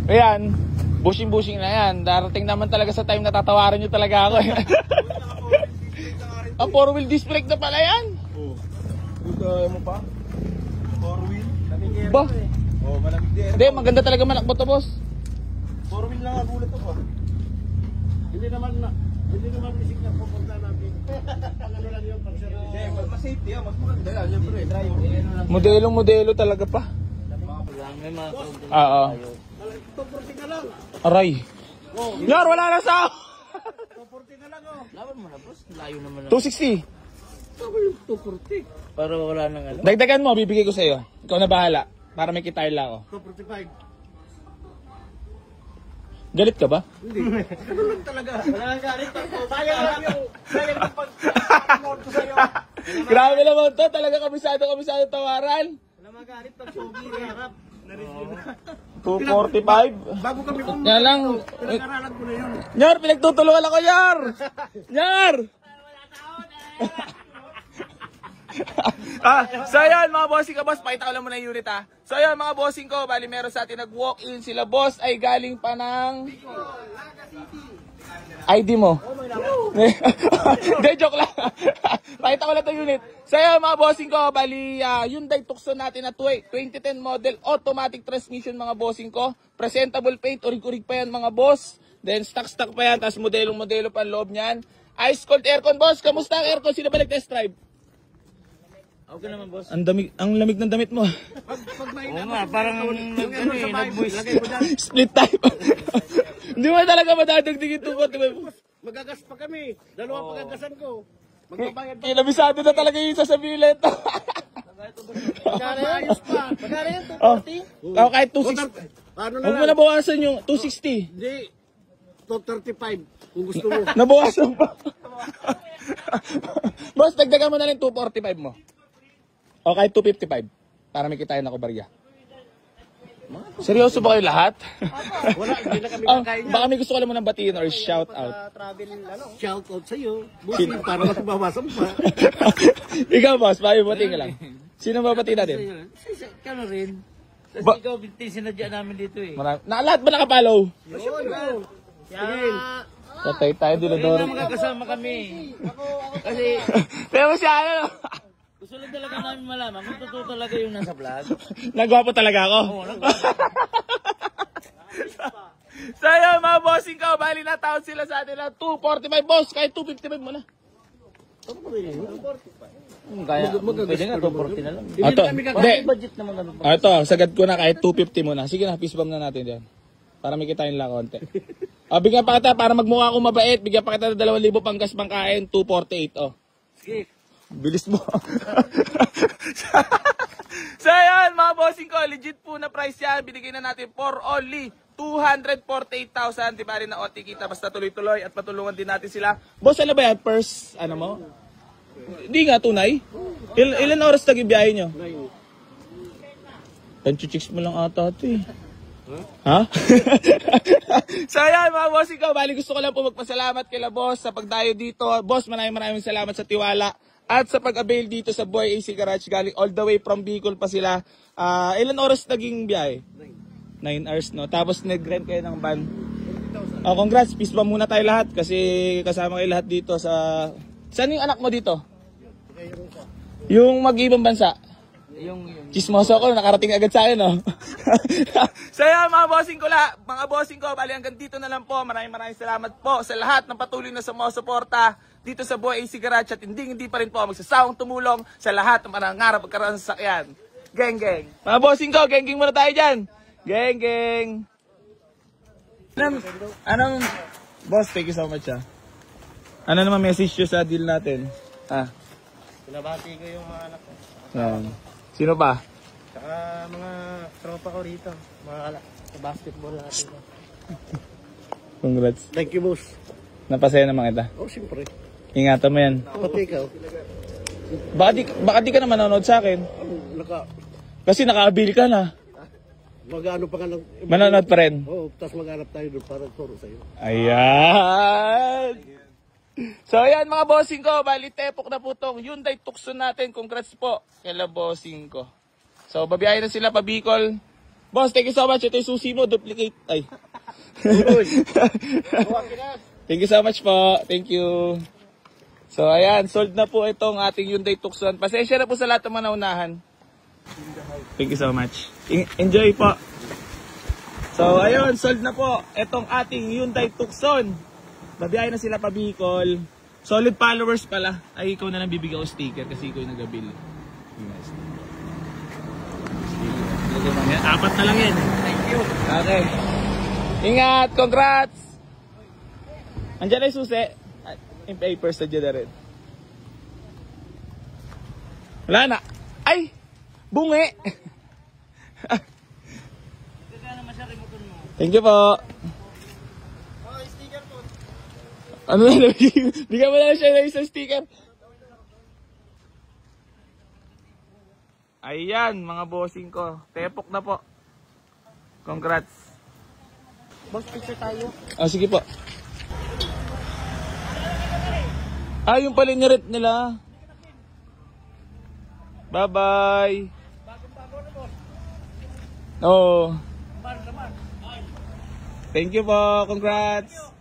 Ayan, bushing na yan. Darating naman talaga sa time na tatawaran nyo talaga ako. Ang 4-wheel disc brake na pala yan. Oo. Gusto mo pa? 4-wheel? Ba? Oo, malamig din. Hindi, maganda talaga manakbo to, boss. 4-wheel lang ang gulat ako. Hindi naman isig na pupunta natin. Ano lang yun, pag-service. Hindi, mas safety yan, mas maganda yan. Siyempre. Modelo talaga pa. Oo. 240 ka lang. Aray. Nyar, wala na sa 240 ka lang, oh. Laban mo na, boss. Layo naman na. 260. Sabi yung 240. Para wala nang ano. Dagdagan mo, bibigay ko sa iyo. Ikaw na bahala. Para may kitarla ako. 245. Galit ka ba? Hindi. Ano lang talaga. Wala nang galit. Sayang yung pag-note ko sa'yo. Grabe naman to. Talaga kabisado tawaran. Wala magalit pag sogi na harap. 245. Bago kami pumunta. Yan lang. Pinag-aralan ko na yun. Nyar, pinagtutulungan ako, Nyar! Nyar! So ayan mga bossing ko, boss, pakita ko lang muna yung unit ha. So ayan mga bossing ko, bali meron sa atin nag-walk-in sila, boss ay galing pa ng ID mo. Hindi, joke lang. Pakita ko lang itong unit. So ayan mga bossing ko, bali Hyundai Tucson natin na 2010 model, automatic transmission mga bossing ko. Presentable paint, urig-urig pa yan mga boss. Then stock pa yan, tapos modelo pa ang loob niyan. Ice cold aircon, boss. Kamusta ang aircon? Sino ba nag-test drive? Okay naman, boss. Ang lamig ng damit mo. Oo nga, parang nag-voice. Split type. Hindi mo talaga madadagdigin ito ko. Magagas pa kami. Dalawang pagagasan ko. Magbabayad pa. Kinabisado na talaga yung sasabihin ito. Ayos pa. Magkano yun? Oh, kahit 260. Ano na Huwag mo lang? nabawasan yung 260. Hindi. 235. Kung gusto mo. Nabawasan pa. Boss, dagdagan mo na lang 245 mo. O kahit 255. Para may kitain ako barya. Seryoso ba kayo lahat? Wala. Hindi na kami kakain. Baka may gusto ko lang mo ng batiin or shout out. Shout out sa'yo. Buti para mas mabawasan pa. Ikaw boss, batiin ka lang. Sino babatiin natin? Ikaw na rin. Kasi Ba- ikaw, sinadya namin dito eh. Lahat ba nakapollow? Yun. Kaya, Patay tayo, kaya dinodoro. magkakasama kami. Kasi, Pero siya ano? gusto lang talaga namin malaman kung totoo talaga yung nasa vlog. Nagwapo talaga ako. Oo, nagwapo. So yun mga bossing ko, bali na tawad sila sa atin ng 245 boss, kahit 255 mo na. Kaya, pwede nga, 240 na lang. Ito, hindi. Budget naman kami. Ito, sagad ko na kahit 250 mo na. Sige na, peace bomb na natin dyan. Para may kitain lang konti. Bigyan pa kita, para magmukha akong mabait, bigyan pa kita ng 2,000 pang gas pang kain, 248. Oh. Sige. Bilis mo. So yun, mga bossing ko, legit po na price yan. Binigay na natin for only 248,000. Di ba rin na OT kita, basta tuloy-tuloy at patulungan din natin sila. Boss, ano ba yan? First, ano mo? Hindi nga, tunay. Ilan oras nag-ibiyahe nyo? 10 chicks mo lang ata ito eh. Ha? So ayan mga bossing ko, bali gusto ko lang po magpasalamat kila boss sa pagdayo dito. Boss, maraming salamat sa tiwala at sa pag-avail dito sa Boy AC Garage. Galing all the way from Bicol pa sila. Ilan oras naging biyahe? 9 hours, no? Tapos nag-rent kayo ng van. Oh, congrats, peace bomb muna tayo lahat kasi kasama kayo lahat dito sa... Saan yung anak mo dito? Yung mag-ibang bansa? Yung Chismoso ko, nakarating agad sa akin, no? So yan, mga bossing ko, bali hanggang dito na lang po. Maraming salamat po sa lahat ng patuloy na sumusuporta dito sa Boy AC Garage at hindi pa rin po magsasawang tumulong sa lahat ng manangarap pagkaroon sa sakyan. Geng. Mga bossing ko, geng muna tayo dyan. Geng. Anong, boss, thank you so much, ah. Ano naman message nyo sa deal natin? Pinabati ko yung mga anak ko. Yan. Sino pa? Saka mga tropa ko rito. Mga sa basketball natin. Congrats. Thank you, boss. Napasaya naman kita. Oh, siyempre. Ingatan mo yan. Pati ikaw. Baka di ka na manonood sa akin. Kasi naka-avail ka na. Mag-ano pa ka ng... Manonood pa rin. Oo, tapos mag-anap tayo doon para turo sa'yo. Ayan! So ayan mga bossing ko, bali tepok na po tong Hyundai Tucson natin. Congrats po kay la bossing ko. So babiyahin na sila pa Bicol. Boss, thank you so much. Ito yung susi mo, duplicate. Ay. Thank you so much po. Thank you. So, ayan, sold na po itong ating Hyundai Tucson. Pasensya na po sa lahat ng mga naunahan. Thank you so much. Enjoy po. So, ayun, sold na po itong ating Hyundai Tucson. Babiyahe na sila pa Bicol. Solid followers pala. Ay, ikaw na lang bibigyan ko sticker kasi ikaw yung nag-bill. Apat na lang yan. Thank you. Okay. Ingat, congrats! Andiyan na yung susi. Yung papers na dyan na rin. Wala na. Ay! Bungi! Thank you po. Ano na? Bigyan mo na lang siya ng isang sticker. Ayan, mga bossing ko. Tepok na po. Congrats. Boss, picture tayo. Ah, sige po. Ah, yung pala yung red nila. Bye-bye. Oh. Thank you po. Congrats.